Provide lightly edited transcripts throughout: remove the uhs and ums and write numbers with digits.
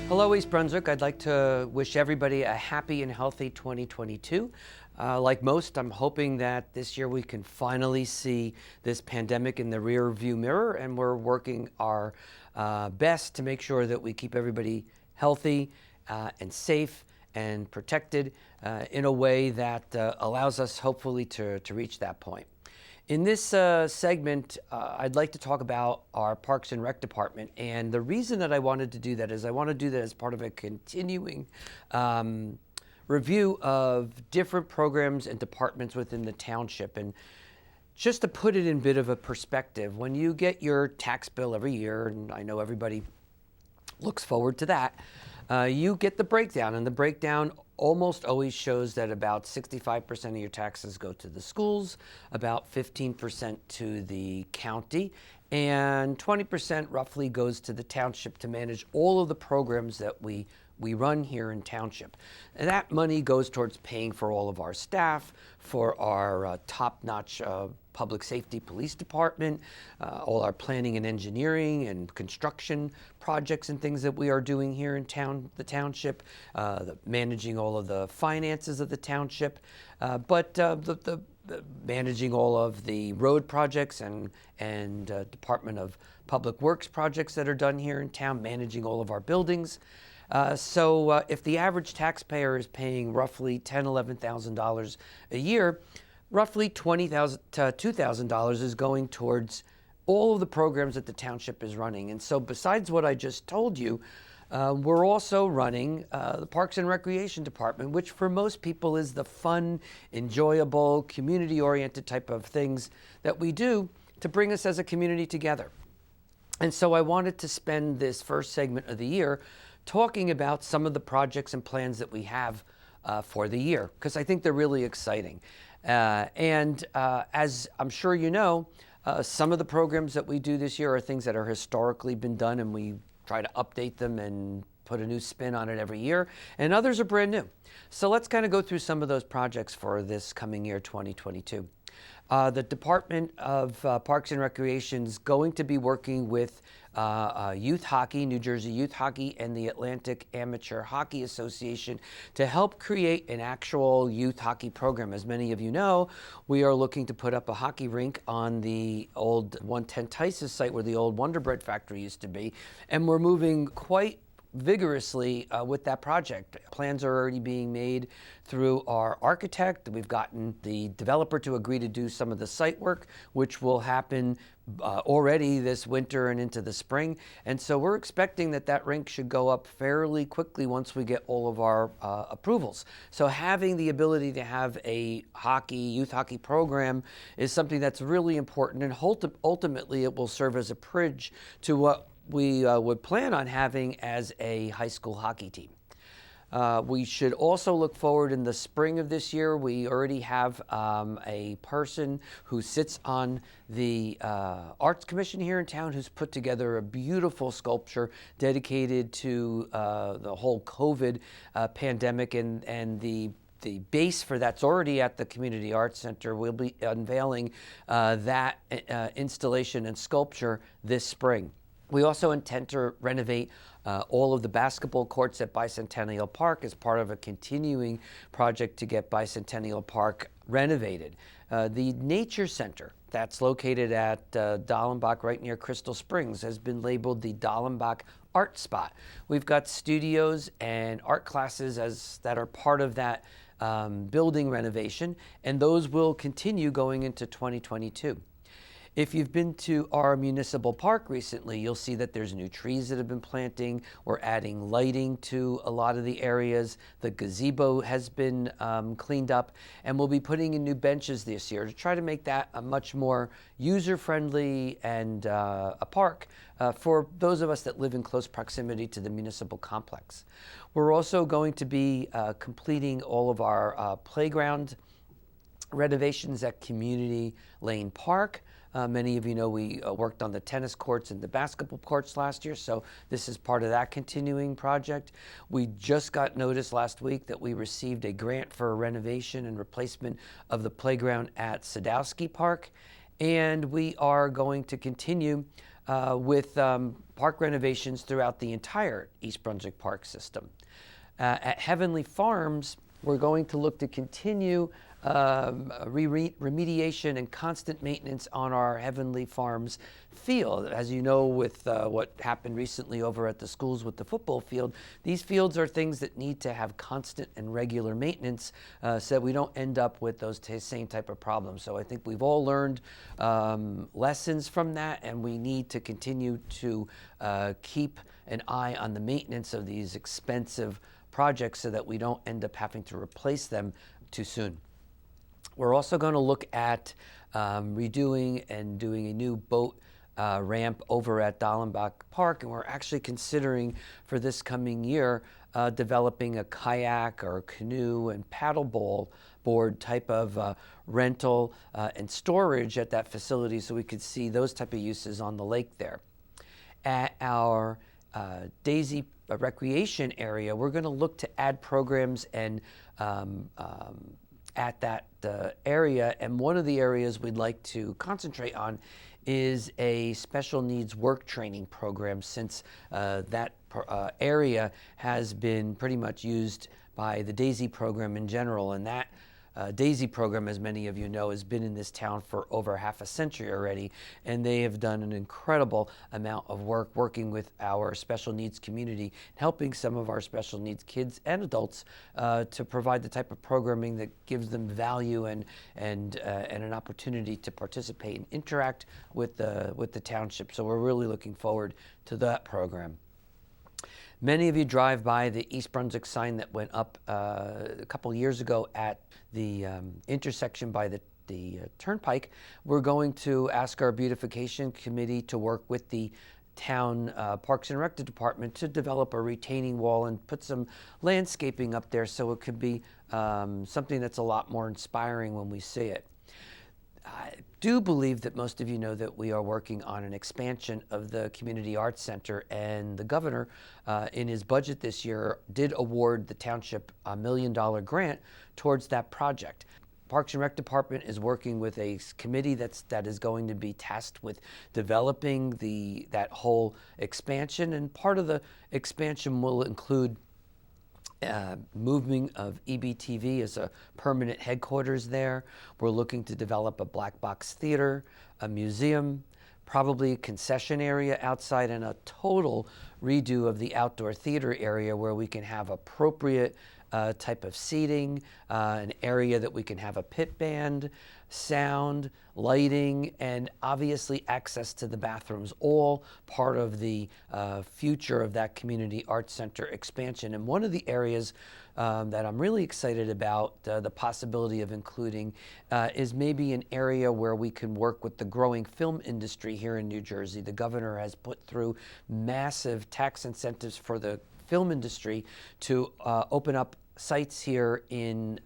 Hello, East Brunswick. I'd like to wish everybody a happy and healthy 2022. Like most, I'm hoping that this year we can finally see this pandemic in the rear view mirror, and we're working our best to make sure that we keep everybody healthy and safe and protected in a way that allows us hopefully to reach that point. In this segment, I'd like to talk about our Parks and Rec department. And the reason that I wanted to do that is I want to do that as part of a continuing review of different programs and departments within the township. And just to put it in a bit of a perspective, when you get your tax bill every year, and I know everybody looks forward to that, you get the breakdown. And the breakdown almost always shows that about 65% of your taxes go to the schools, about 15% to the county, and 20% roughly goes to the township to manage all of the programs that we run here in township. And that money goes towards paying for all of our staff, for our top-notch public safety police department, all our planning and engineering and construction projects and things that we are doing here in the township, managing all of the finances of the township, but managing all of the road projects and Department of Public Works projects that are done here in town, managing all of our buildings. So if the average taxpayer is paying roughly $10,000, $11,000 a year, roughly $20,000 to $2,000 is going towards all of the programs that the township is running. And so besides what I just told you, we're also running the Parks and Recreation Department, which for most people is the fun, enjoyable, community-oriented type of things that we do to bring us as a community together. And so I wanted to spend this first segment of the year talking about some of the projects and plans that we have for the year, because I think they're really exciting. As I'm sure you know, some of the programs that we do this year are things that are historically been done, and we try to update them and put a new spin on it every year, and others are brand new. So let's kind of go through some of those projects for this coming year, 2022. The Department of Parks and Recreation is going to be working with youth hockey, New Jersey Youth Hockey, and the Atlantic Amateur Hockey Association to help create an actual youth hockey program. As many of you know, we are looking to put up a hockey rink on the old 110 Tice's site where the old Wonder Bread factory used to be, and we're moving quite vigorously with that project. Plans are already being made through our architect. We've gotten the developer to agree to do some of the site work, which will happen already this winter and into the spring. And so we're expecting that rink should go up fairly quickly once we get all of our approvals. So having the ability to have a youth hockey program is something that's really important, and ultimately it will serve as a bridge to what we would plan on having as a high school hockey team. We should also look forward in the spring of this year. We already have a person who sits on the Arts Commission here in town who's put together a beautiful sculpture dedicated to the whole COVID pandemic, and the base for that's already at the Community Arts Center. We'll be unveiling that installation and sculpture this spring. We also intend to renovate all of the basketball courts at Bicentennial Park as part of a continuing project to get Bicentennial Park renovated. The Nature Center that's located at Dallenbach right near Crystal Springs has been labeled the Dallenbach Art Spot. We've got studios and art classes that are part of that building renovation, and those will continue going into 2022. If you've been to our municipal park recently, you'll see that there's new trees that have been planting. We're adding lighting to a lot of the areas. The gazebo has been cleaned up, and we'll be putting in new benches this year to try to make that a much more user-friendly and a park for those of us that live in close proximity to the municipal complex. We're also going to be completing all of our playground renovations at Community Lane Park. Many of you know we worked on the tennis courts and the basketball courts last year, so this is part of that continuing project. We just got notice last week that we received a grant for a renovation and replacement of the playground at Sadowski Park, and we are going to continue with park renovations throughout the entire East Brunswick Park system. At Heavenly Farms, we're going to look to continue remediation and constant maintenance on our Heavenly Farms field. As you know, with what happened recently over at the schools with the football field, these fields are things that need to have constant and regular maintenance so that we don't end up with those same type of problems. So I think we've all learned lessons from that, and we need to continue to keep an eye on the maintenance of these expensive projects so that we don't end up having to replace them too soon. We're also going to look at redoing and doing a new boat ramp over at Dallenbach Park, and we're actually considering for this coming year developing a kayak or canoe and paddleboard type of rental and storage at that facility, so we could see those type of uses on the lake there. At our Daisy recreation area, we're going to look to add programs and at that area, and one of the areas we'd like to concentrate on is a special needs work training program, since that area has been pretty much used by the Daisy program in general, and that Daisy program, as many of you know, has been in this town for over half a century already, and they have done an incredible amount of work working with our special needs community, helping some of our special needs kids and adults to provide the type of programming that gives them value and an opportunity to participate and interact with the township. So we're really looking forward to that program. Many of you drive by the East Brunswick sign that went up a couple years ago at the intersection by the turnpike. We're going to ask our beautification committee to work with the town Parks and Rec department to develop a retaining wall and put some landscaping up there so it could be something that's a lot more inspiring when we see it. I do believe that most of you know that we are working on an expansion of the Community Arts Center, and the governor in his budget this year did award the township a $1 million grant towards that project. Parks and Rec Department is working with a committee that is going to be tasked with developing that whole expansion, and part of the expansion will include moving of EBTV as a permanent headquarters there. We're looking to develop a black box theater, a museum, probably a concession area outside, and a total redo of the outdoor theater area where we can have appropriate type of seating, an area that we can have a pit band, sound, lighting, and obviously access to the bathrooms, all part of the future of that Community Arts Center expansion. And one of the areas that I'm really excited about the possibility of including is maybe an area where we can work with the growing film industry here in New Jersey. The governor has put through massive tax incentives for the film industry to open up sites here in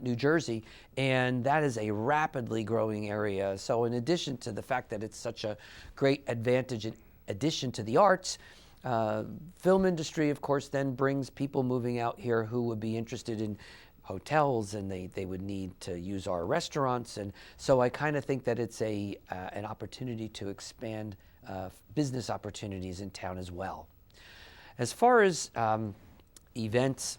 New Jersey, and that is a rapidly growing area. So in addition to the fact that it's such a great advantage in addition to the arts, film industry, of course, then brings people moving out here who would be interested in hotels, and they would need to use our restaurants. And so I kind of think that it's an opportunity to expand business opportunities in town as well. As far as events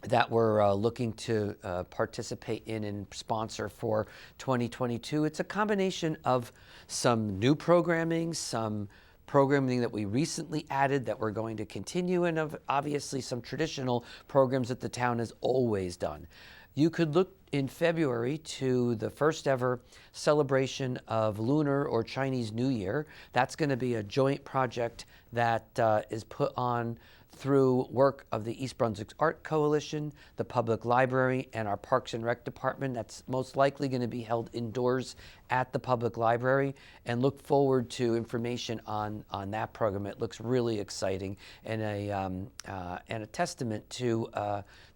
that we're looking to participate in and sponsor for 2022, it's a combination of some new programming, some programming that we recently added that we're going to continue, and of obviously some traditional programs that the town has always done. You could look in February to the first ever celebration of Lunar or Chinese New Year. That's going to be a joint project that is put on through work of the East Brunswick Art Coalition, the Public Library, and our Parks and Rec Department. That's most likely going to be held indoors at the Public Library, and look forward to information on that program. It looks really exciting and a testament to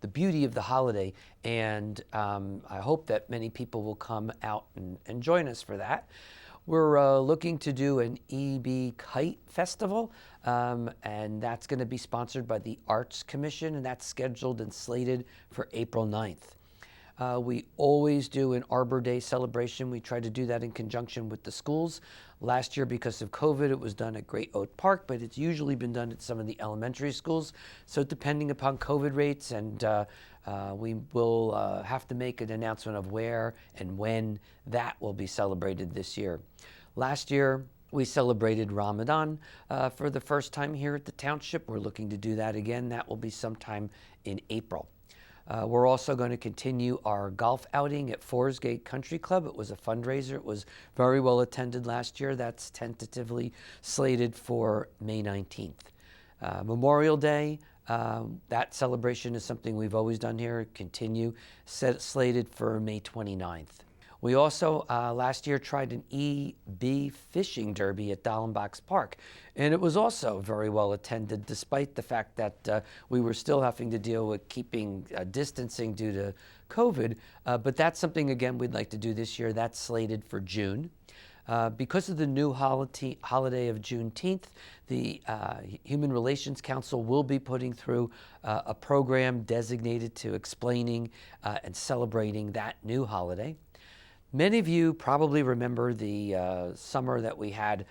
the beauty of the holiday, and I hope that many people will come out and join us for that. We're looking to do an EB Kite Festival, and that's going to be sponsored by the Arts Commission, and that's scheduled and slated for April 9th. We always do an Arbor Day celebration. We try to do that in conjunction with the schools. Last year, because of COVID, it was done at Great Oak Park, but it's usually been done at some of the elementary schools. So depending upon COVID rates, and we will have to make an announcement of where and when that will be celebrated this year. Last year, we celebrated Ramadan for the first time here at the township. We're looking to do that again. That will be sometime in April. We're also going to continue our golf outing at Forsgate Country Club. It was a fundraiser. It was very well attended last year. That's tentatively slated for May 19th. Memorial Day, that celebration is something we've always done here, continue, slated for May 29th. We also, last year, tried an EB fishing derby at Dallenbach's Park, and it was also very well attended, despite the fact that we were still having to deal with keeping distancing due to COVID. But that's something, again, we'd like to do this year. That's slated for June. Because of the new holiday of Juneteenth, the Human Relations Council will be putting through a program designated to explaining and celebrating that new holiday. Many of you probably remember the summer that we had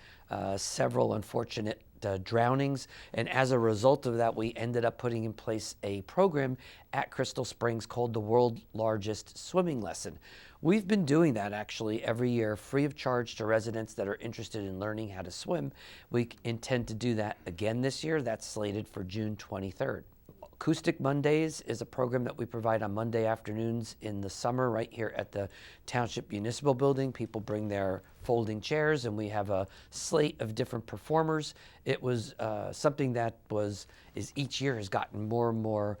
several unfortunate drownings, and as a result of that, we ended up putting in place a program at Crystal Springs called the World's Largest Swimming Lesson. We've been doing that actually every year, free of charge to residents that are interested in learning how to swim. We intend to do that again this year. That's slated for June 23rd. Acoustic Mondays is a program that we provide on Monday afternoons in the summer right here at the Township Municipal Building. People bring their folding chairs and we have a slate of different performers. It was something that each year has gotten more and more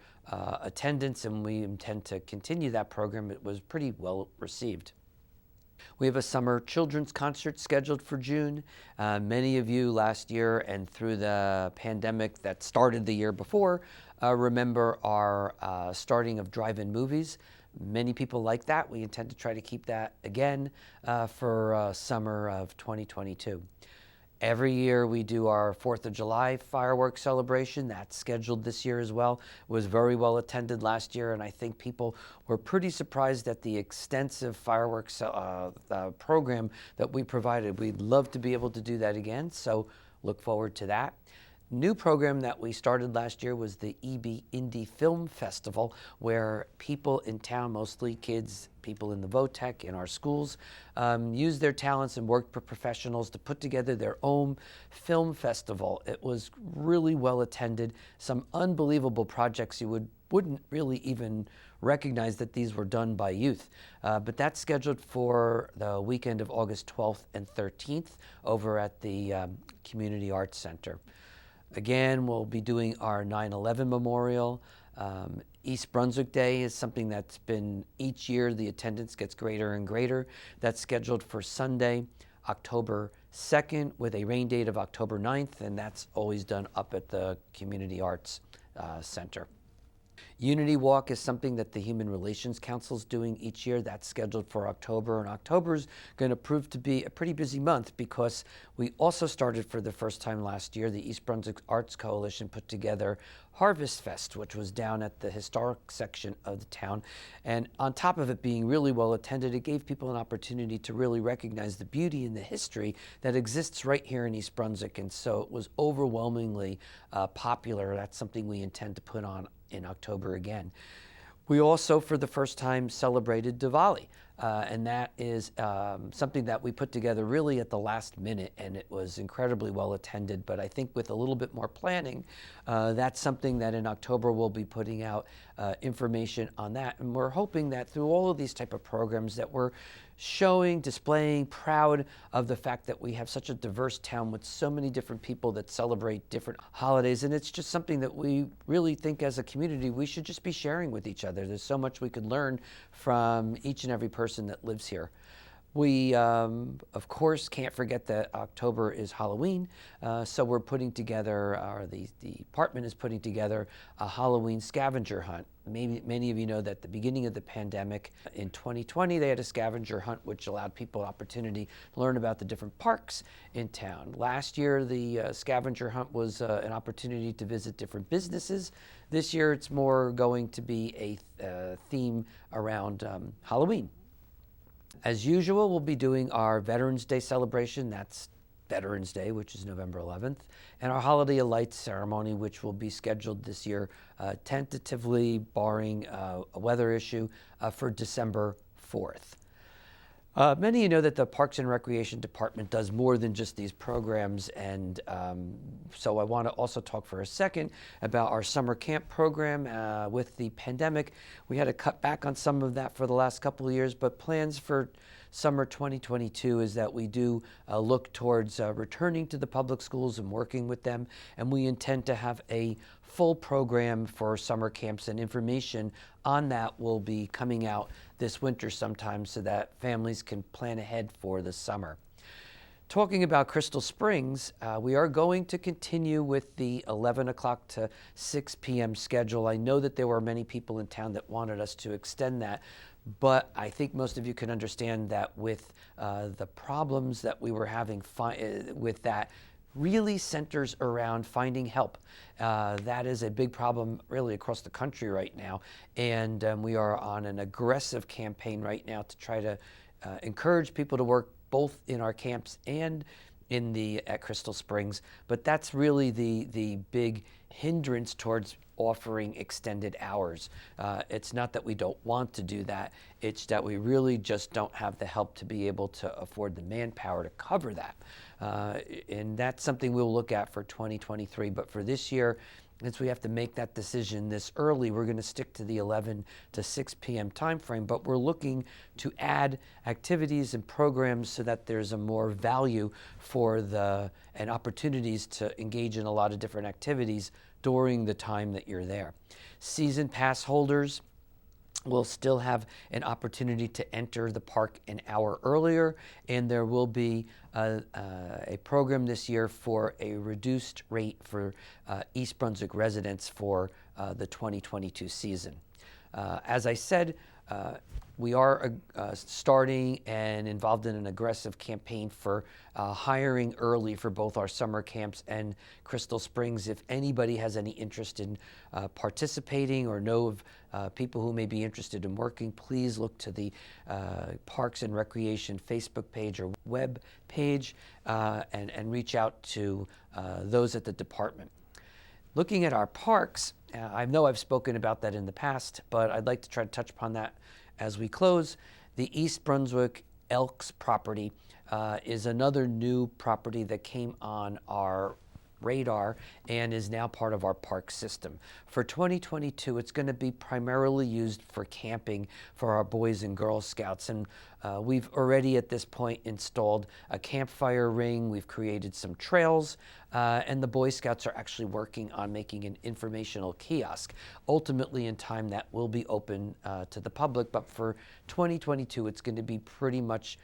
attendance, and we intend to continue that program. It was pretty well received. We have a summer children's concert scheduled for June. Many of you last year and through the pandemic that started the year before remember our starting of drive-in movies. Many people like that. We intend to try to keep that again for summer of 2022. Every year we do our 4th of July fireworks celebration. That's scheduled this year as well. It was very well attended last year, and I think people were pretty surprised at the extensive fireworks program that we provided. We'd love to be able to do that again, so look forward to that. New program that we started last year was the EB Indie Film Festival, where people in town, mostly kids, people in the VOTEC, in our schools, use their talents and work for professionals to put together their own film festival. It was really well attended. Some unbelievable projects. You wouldn't really even recognize that these were done by youth. But that's scheduled for the weekend of August 12th and 13th over at the Community Arts Center. Again, we'll be doing our 9/11 memorial. East Brunswick Day is something that's been, each year the attendance gets greater and greater. That's scheduled for Sunday, October 2nd, with a rain date of October 9th, and that's always done up at the Community Arts Center. Unity Walk is something that the Human Relations Council is doing each year. That's scheduled for October, and October is going to prove to be a pretty busy month because we also started for the first time last year. The East Brunswick Arts Coalition put together Harvest Fest, which was down at the historic section of the town. And on top of it being really well attended, it gave people an opportunity to really recognize the beauty and the history that exists right here in East Brunswick. And so it was overwhelmingly popular. That's something we intend to put on in October again. We also, for the first time, celebrated Diwali, and that is something that we put together really at the last minute, and it was incredibly well attended. But I think with a little bit more planning, that's something that in October we'll be putting out information on that. And we're hoping that through all of these type of programs that we're showing, displaying, proud of the fact that we have such a diverse town with so many different people that celebrate different holidays. And it's just something that we really think as a community we should just be sharing with each other. There's so much we could learn from each and every person that lives here. We, of course, can't forget that October is Halloween, so we're putting together, or the department is putting together a Halloween scavenger hunt. Maybe many of you know that at the beginning of the pandemic in 2020, they had a scavenger hunt which allowed people an opportunity to learn about the different parks in town. Last year, the scavenger hunt was an opportunity to visit different businesses. This year, it's more going to be a theme around Halloween. As usual, we'll be doing our Veterans Day celebration. That's Veterans Day, which is November 11th, and our Holiday of Lights ceremony, which will be scheduled this year, tentatively, barring a weather issue, for December 4th. Many of you know that the Parks and Recreation Department does more than just these programs, and so I want to also talk for a second about our summer camp program. With the pandemic, we had to cut back on some of that for the last couple of years, but plans for summer 2022 is that we do look towards returning to the public schools and working with them, and we intend to have a full program for summer camps, and information on that will be coming out this winter sometime so that families can plan ahead for the summer. Talking about Crystal Springs, we are going to continue with the 11 o'clock to 6 p.m. schedule. I know that there were many people in town that wanted us to extend that, but I think most of you can understand that with the problems that we were having with that, really centers around finding help. That is a big problem really across the country right now, and we are on an aggressive campaign right now to try to encourage people to work both in our camps and at Crystal Springs. But that's really the big hindrance towards offering extended hours. It's not that we don't want to do that, it's that we really just don't have the help to be able to afford the manpower to cover that. And that's something we'll look at for 2023. But for this year, since we have to make that decision this early, we're going to stick to the 11 to 6 p.m. time frame, but we're looking to add activities and programs so that there's a more value for and opportunities to engage in a lot of different activities during the time that you're there. Season pass holders will still have an opportunity to enter the park an hour earlier, and there will be a program this year for a reduced rate for East Brunswick residents for the 2022 season. As I said, we are starting and involved in an aggressive campaign for hiring early for both our summer camps and Crystal Springs. If anybody has any interest in participating or know of people who may be interested in working, please look to the Parks and Recreation Facebook page or web page and reach out to those at the department. Looking at our parks, I know I've spoken about that in the past, but I'd like to try to touch upon that as we close. The East Brunswick Elks property is another new property that came on our radar and is now part of our park system. For 2022, it's going to be primarily used for camping for our Boys and Girls Scouts, and we've already at this point installed a campfire ring, we've created some trails, and the Boy Scouts are actually working on making an informational kiosk. Ultimately, in time, that will be open to the public, but for 2022, it's going to be pretty much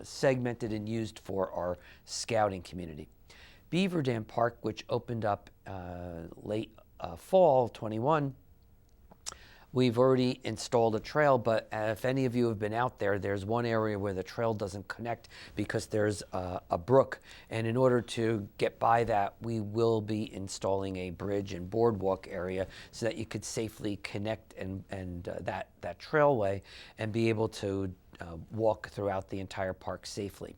segmented and used for our scouting community. Beaver Dam Park, which opened up late fall 21, we've already installed a trail, but if any of you have been out there, there's one area where the trail doesn't connect because there's a brook, and in order to get by that, we will be installing a bridge and boardwalk area so that you could safely connect that trailway and be able to walk throughout the entire park safely.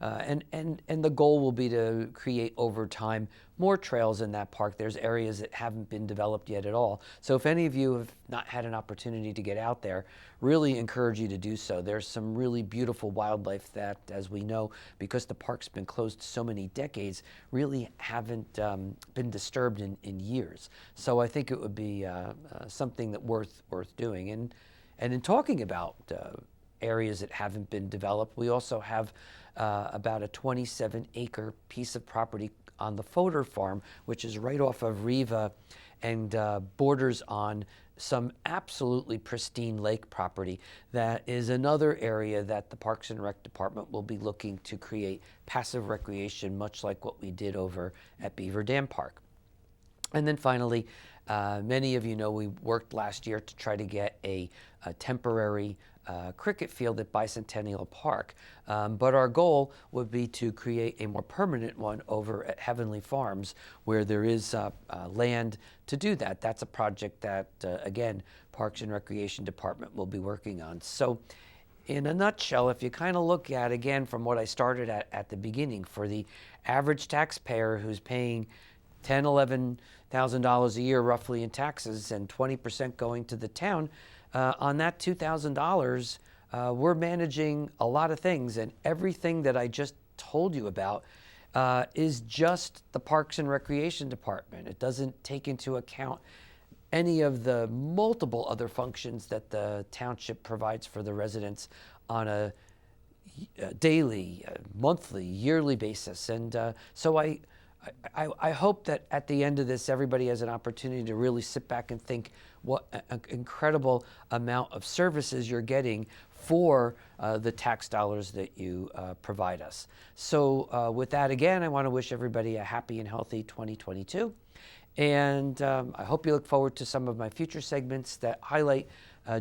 And the goal will be to create over time more trails in that park. There's areas that haven't been developed yet at all. So if any of you have not had an opportunity to get out there, really encourage you to do so. There's some really beautiful wildlife that, as we know, because the park's been closed so many decades, really haven't been disturbed in years. So I think it would be something that worth doing. And in talking about areas that haven't been developed, we also have about a 27-acre piece of property on the Fodor Farm, which is right off of Riva and borders on some absolutely pristine lake property. That is another area that the Parks and Rec Department will be looking to create passive recreation, much like what we did over at Beaver Dam Park. And then finally, many of you know we worked last year to try to get a temporary cricket field at Bicentennial Park. But our goal would be to create a more permanent one over at Heavenly Farms, where there is land to do that. That's a project that, again, Parks and Recreation Department will be working on. So in a nutshell, if you kind of look at, again, from what I started at the beginning, for the average taxpayer who's paying $10,000-$11,000 a year roughly in taxes and 20% going to the town, on that $2,000, we're managing a lot of things, and everything that I just told you about is just the Parks and Recreation Department. It doesn't take into account any of the multiple other functions that the township provides for the residents on a daily, monthly, yearly basis. And so I hope that at the end of this, everybody has an opportunity to really sit back and think what an incredible amount of services you're getting for the tax dollars that you provide us. So with that, again, I want to wish everybody a happy and healthy 2022. And I hope you look forward to some of my future segments that highlight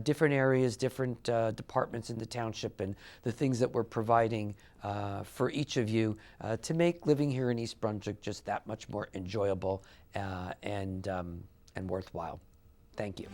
different areas, different departments in the township, and the things that we're providing for each of you to make living here in East Brunswick just that much more enjoyable and worthwhile. Thank you.